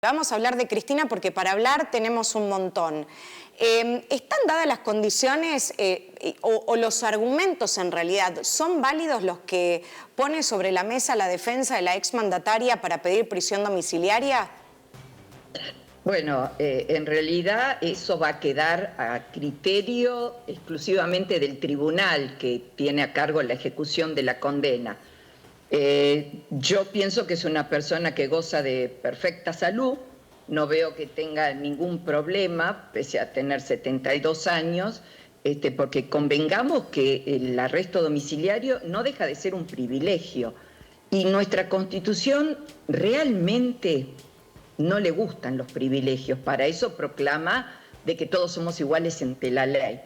Vamos a hablar de Cristina porque para hablar tenemos un montón. ¿Están dadas las condiciones o los argumentos en realidad? ¿Son válidos los que pone sobre la mesa la defensa de la exmandataria para pedir prisión domiciliaria? Bueno, en realidad eso va a quedar a criterio exclusivamente del tribunal que tiene a cargo la ejecución de la condena. Yo pienso que es una persona que goza de perfecta salud, no veo que tenga ningún problema, pese a tener 72 años, porque convengamos que el arresto domiciliario no deja de ser un privilegio. Y nuestra Constitución realmente no le gustan los privilegios, para eso proclama de que todos somos iguales ante la ley.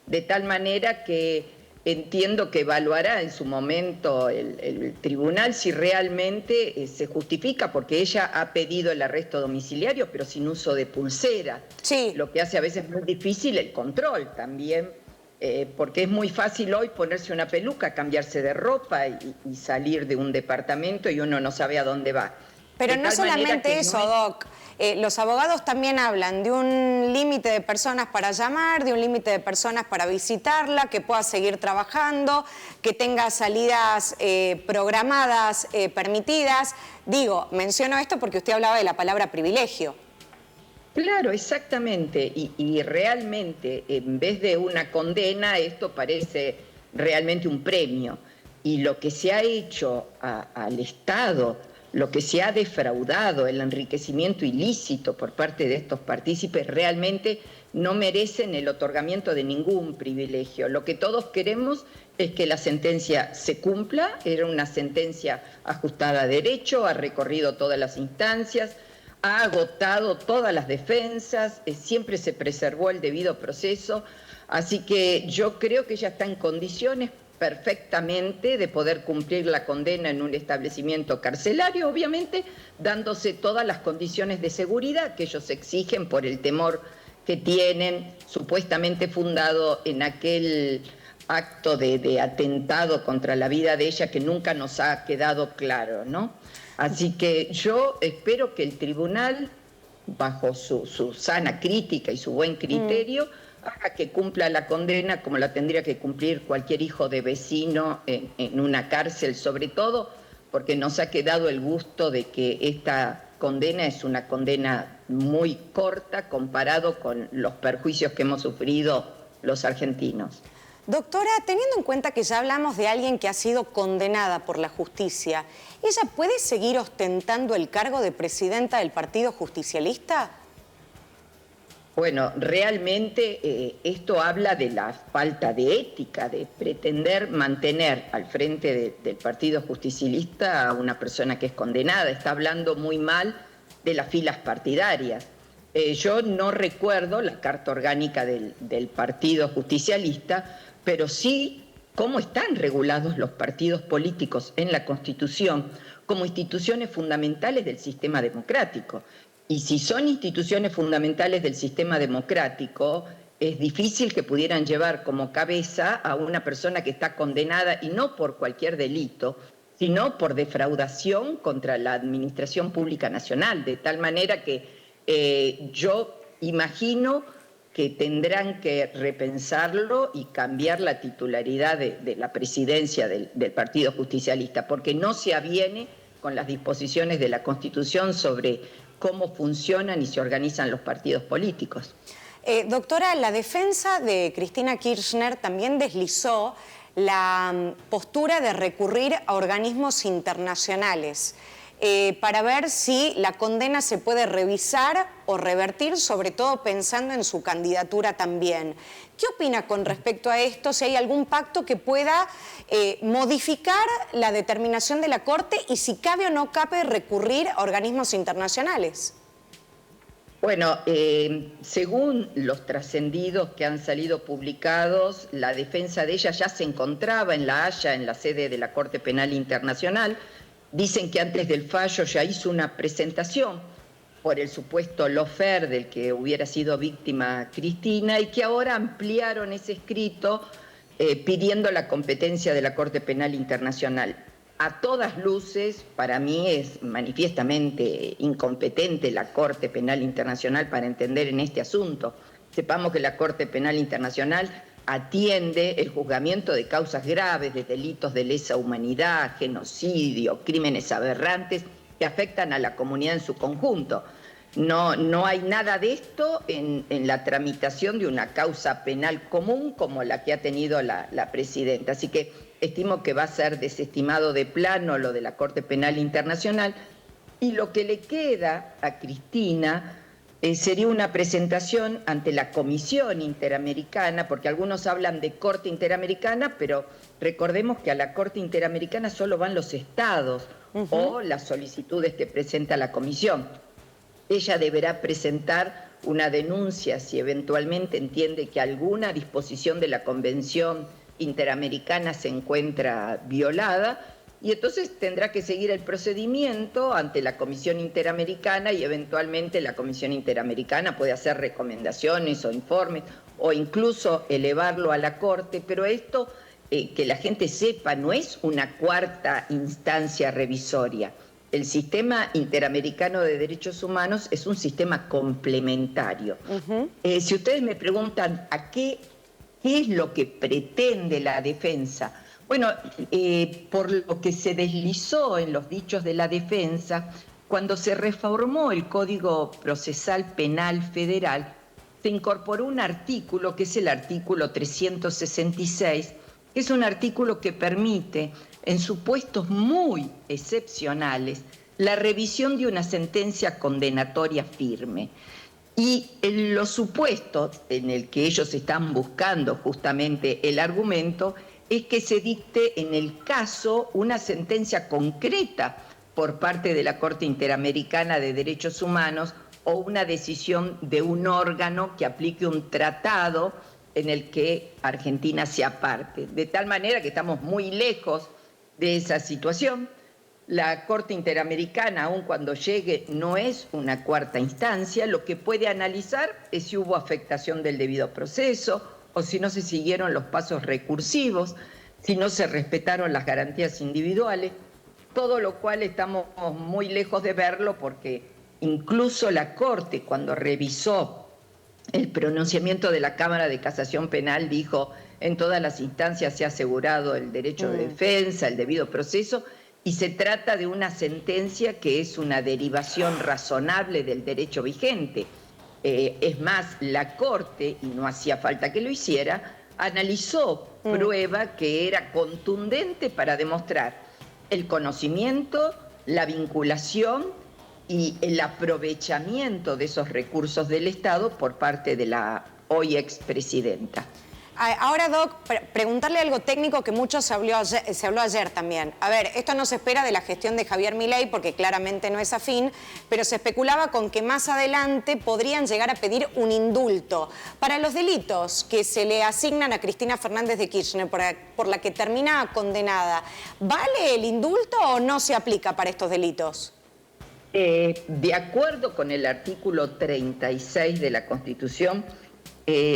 De tal manera que entiendo que evaluará en su momento el tribunal si realmente se justifica, porque ella ha pedido el arresto domiciliario, pero sin uso de pulsera. Sí. Lo que hace a veces muy difícil el control también, porque es muy fácil hoy ponerse una peluca, cambiarse de ropa y salir de un departamento y uno no sabe a dónde va. Pero no solamente eso, Doc. Los abogados también hablan de un límite de personas para llamar, de un límite de personas para visitarla, que pueda seguir trabajando, que tenga salidas programadas, permitidas. Digo, menciono esto porque usted hablaba de la palabra privilegio. Claro, exactamente. Y realmente, en vez de una condena, esto parece realmente un premio. Y lo que se ha hecho al Estado, lo que se ha defraudado, el enriquecimiento ilícito por parte de estos partícipes, realmente no merecen el otorgamiento de ningún privilegio. Lo que todos queremos es que la sentencia se cumpla. Era una sentencia ajustada a derecho, ha recorrido todas las instancias, ha agotado todas las defensas, siempre se preservó el debido proceso. Así que yo creo que ella está en condiciones perfectamente de poder cumplir la condena en un establecimiento carcelario, obviamente dándose todas las condiciones de seguridad que ellos exigen por el temor que tienen, supuestamente fundado en aquel acto de atentado contra la vida de ella que nunca nos ha quedado claro, ¿no? Así que yo espero que el tribunal, bajo su sana crítica y su buen criterio, haga que cumpla la condena como la tendría que cumplir cualquier hijo de vecino en una cárcel, sobre todo porque nos ha quedado el gusto de que esta condena es una condena muy corta comparado con los perjuicios que hemos sufrido los argentinos. Doctora, teniendo en cuenta que ya hablamos de alguien que ha sido condenada por la justicia, ¿ella puede seguir ostentando el cargo de presidenta del Partido Justicialista? Bueno, realmente esto habla de la falta de ética, de pretender mantener al frente del Partido Justicialista a una persona que es condenada. Está hablando muy mal de las filas partidarias. Yo no recuerdo la carta orgánica del Partido Justicialista, pero sí cómo están regulados los partidos políticos en la Constitución como instituciones fundamentales del sistema democrático. Y si son instituciones fundamentales del sistema democrático, es difícil que pudieran llevar como cabeza a una persona que está condenada, y no por cualquier delito, sino por defraudación contra la Administración Pública Nacional, de tal manera que yo imagino que tendrán que repensarlo y cambiar la titularidad de la presidencia del Partido Justicialista, porque no se aviene con las disposiciones de la Constitución sobre cómo funcionan y se organizan los partidos políticos. Doctora, la defensa de Cristina Kirchner también deslizó la postura de recurrir a organismos internacionales para ver si la condena se puede revisar o revertir, sobre todo pensando en su candidatura también. ¿Qué opina con respecto a esto? Si hay algún pacto que pueda modificar la determinación de la Corte y si cabe o no cabe recurrir a organismos internacionales. Bueno, según los trascendidos que han salido publicados, la defensa de ella ya se encontraba en La Haya, en la sede de la Corte Penal Internacional. Dicen que antes del fallo ya hizo una presentación por el supuesto lawfare del que hubiera sido víctima Cristina, y que ahora ampliaron ese escrito pidiendo la competencia de la Corte Penal Internacional. a todas luces, para mí es manifiestamente incompetente la Corte Penal Internacional para entender en este asunto. Sepamos que la Corte Penal Internacional atiende el juzgamiento de causas graves, de delitos de lesa humanidad, genocidio, crímenes aberrantes que afectan a la comunidad en su conjunto. No hay nada de esto en la tramitación de una causa penal común como la que ha tenido la presidenta. Así que estimo que va a ser desestimado de plano lo de la Corte Penal Internacional, y lo que le queda a Cristina sería una presentación ante la Comisión Interamericana, porque algunos hablan de Corte Interamericana, pero recordemos que a la Corte Interamericana solo van los estados o las solicitudes que presenta la Comisión. Ella deberá presentar una denuncia si eventualmente entiende que alguna disposición de la Convención Interamericana se encuentra violada, y entonces tendrá que seguir el procedimiento ante la Comisión Interamericana, y eventualmente la Comisión Interamericana puede hacer recomendaciones o informes o incluso elevarlo a la Corte, pero esto, que la gente sepa, no es una cuarta instancia revisoria. El sistema interamericano de derechos humanos es un sistema complementario. Si ustedes me preguntan qué es lo que pretende la defensa, bueno, por lo que se deslizó en los dichos de la defensa, cuando se reformó el Código Procesal Penal Federal, se incorporó un artículo que es el artículo 366, que es un artículo que permite, en supuestos muy excepcionales, la revisión de una sentencia condenatoria firme. Y en los supuestos en el que ellos están buscando justamente el argumento es que se dicte en el caso una sentencia concreta por parte de la Corte Interamericana de Derechos Humanos o una decisión de un órgano que aplique un tratado en el que Argentina sea parte. De tal manera que estamos muy lejos de esa situación. La Corte Interamericana, aun cuando llegue, no es una cuarta instancia. Lo que puede analizar es si hubo afectación del debido proceso o si no se siguieron los pasos recursivos, si no se respetaron las garantías individuales, todo lo cual estamos muy lejos de verlo, porque incluso la Corte, cuando revisó el pronunciamiento de la Cámara de Casación Penal, dijo: en todas las instancias se ha asegurado el derecho de defensa, el debido proceso, y se trata de una sentencia que es una derivación razonable del derecho vigente. Es más, la Corte, y no hacía falta que lo hiciera, analizó prueba que era contundente para demostrar el conocimiento, la vinculación y el aprovechamiento de esos recursos del Estado por parte de la hoy expresidenta. Ahora, Doc, preguntarle algo técnico que mucho se habló ayer también. A ver, esto no se espera de la gestión de Javier Milei porque claramente no es afín, pero se especulaba con que más adelante podrían llegar a pedir un indulto para los delitos que se le asignan a Cristina Fernández de Kirchner, por la que termina condenada. ¿Vale el indulto o no se aplica para estos delitos? De acuerdo con el artículo 36 de la Constitución,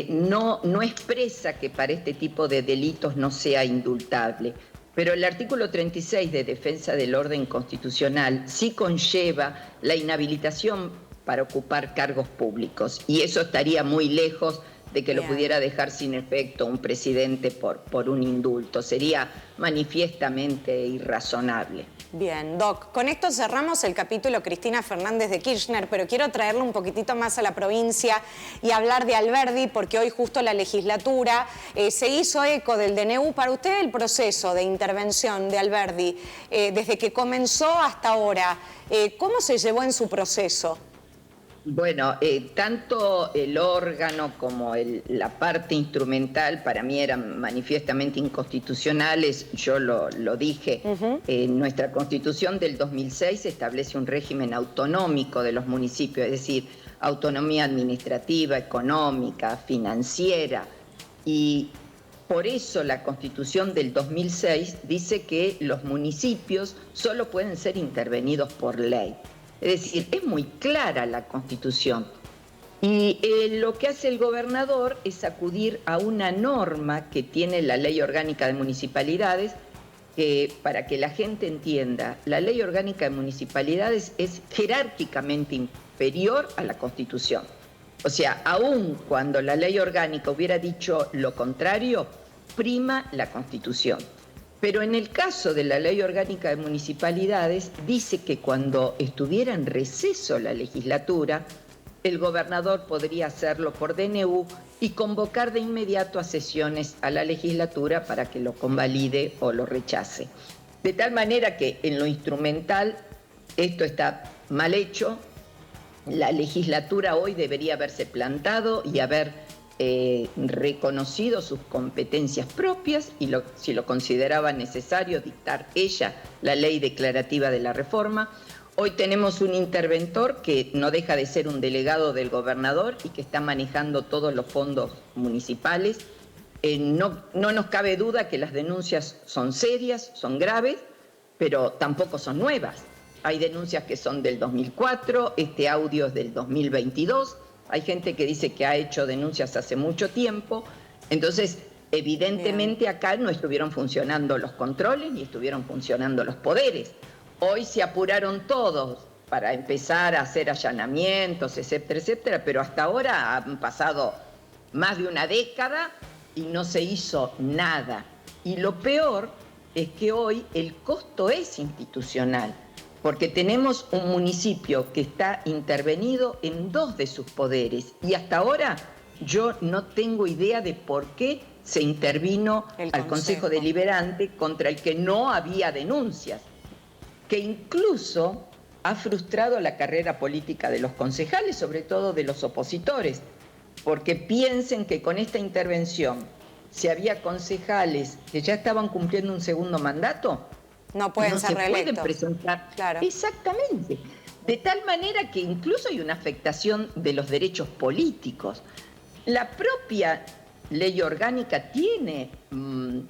no expresa que para este tipo de delitos no sea indultable, pero el artículo 36 de Defensa del Orden Constitucional sí conlleva la inhabilitación para ocupar cargos públicos, y eso estaría muy lejos de que lo pudiera dejar sin efecto un presidente por un indulto. Sería manifiestamente irrazonable. Bien, Doc, con esto cerramos el capítulo Cristina Fernández de Kirchner, pero quiero traerlo un poquitito más a la provincia y hablar de Alberdi, porque hoy justo la legislatura se hizo eco del DNU. Para usted, el proceso de intervención de Alberdi, desde que comenzó hasta ahora, ¿cómo se llevó en su proceso? Bueno, tanto el órgano como la parte instrumental para mí eran manifiestamente inconstitucionales. Yo lo dije. Nuestra Constitución del 2006 establece un régimen autonómico de los municipios, es decir, autonomía administrativa, económica, financiera. Y por eso la Constitución del 2006 dice que los municipios solo pueden ser intervenidos por ley. Es decir, es muy clara la Constitución. Y lo que hace el gobernador es acudir a una norma que tiene la Ley Orgánica de Municipalidades, que, para que la gente entienda, la Ley Orgánica de Municipalidades es jerárquicamente inferior a la Constitución. O sea, aun cuando la Ley Orgánica hubiera dicho lo contrario, prima la Constitución. Pero en el caso de la Ley Orgánica de Municipalidades, dice que cuando estuviera en receso la legislatura, el gobernador podría hacerlo por DNU y convocar de inmediato a sesiones a la legislatura para que lo convalide o lo rechace. De tal manera que en lo instrumental esto está mal hecho. La legislatura hoy debería haberse plantado y haber reconocido sus competencias propias y si lo consideraba necesario dictar ella la ley declarativa de la reforma. Hoy tenemos un interventor que no deja de ser un delegado del gobernador y que está manejando todos los fondos municipales. No nos cabe duda que las denuncias son serias, son graves, pero tampoco son nuevas. Hay denuncias que son del 2004, este audio es del 2022, hay gente que dice que ha hecho denuncias hace mucho tiempo. Entonces, evidentemente acá no estuvieron funcionando los controles ni estuvieron funcionando los poderes. Hoy se apuraron todos para empezar a hacer allanamientos, etcétera, etcétera, pero hasta ahora han pasado más de una década y no se hizo nada. Y lo peor es que hoy el costo es institucional, porque tenemos un municipio que está intervenido en 2 de sus poderes y hasta ahora yo no tengo idea de por qué se intervino al Consejo Deliberante contra el que no había denuncias, que incluso ha frustrado la carrera política de los concejales, sobre todo de los opositores, porque piensen que con esta intervención, si había concejales que ya estaban cumpliendo un segundo mandato, no pueden ser reelectos. Pueden presentar. Claro. Exactamente. De tal manera que incluso hay una afectación de los derechos políticos. La propia ley orgánica tiene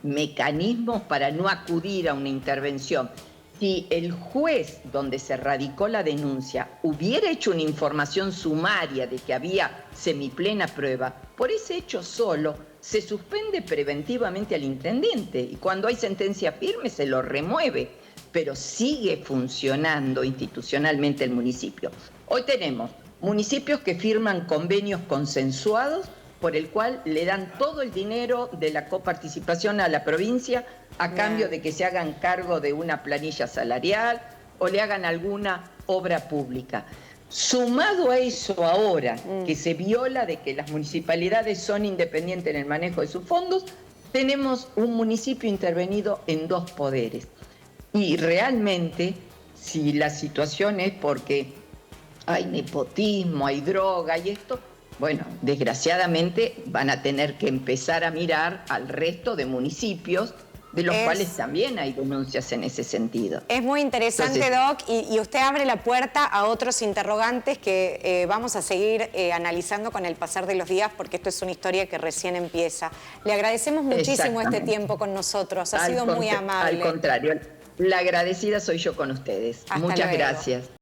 mecanismos para no acudir a una intervención. Si el juez donde se radicó la denuncia hubiera hecho una información sumaria de que había semiplena prueba, por ese hecho solo se suspende preventivamente al intendente y cuando hay sentencia firme se lo remueve, pero sigue funcionando institucionalmente el municipio. Hoy tenemos municipios que firman convenios consensuados por el cual le dan todo el dinero de la coparticipación a la provincia a cambio de que se hagan cargo de una planilla salarial o le hagan alguna obra pública. Sumado a eso ahora, que se viola de que las municipalidades son independientes en el manejo de sus fondos, tenemos un municipio intervenido en 2 poderes. Y realmente, si la situación es porque hay nepotismo, hay droga y esto, bueno, desgraciadamente van a tener que empezar a mirar al resto de municipios, de los cuales también hay denuncias en ese sentido. Es muy interesante, Doc, y usted abre la puerta a otros interrogantes que vamos a seguir analizando con el pasar de los días, porque esto es una historia que recién empieza. Le agradecemos muchísimo este tiempo con nosotros, ha sido muy amable. Al contrario, la agradecida soy yo con ustedes. Muchas gracias.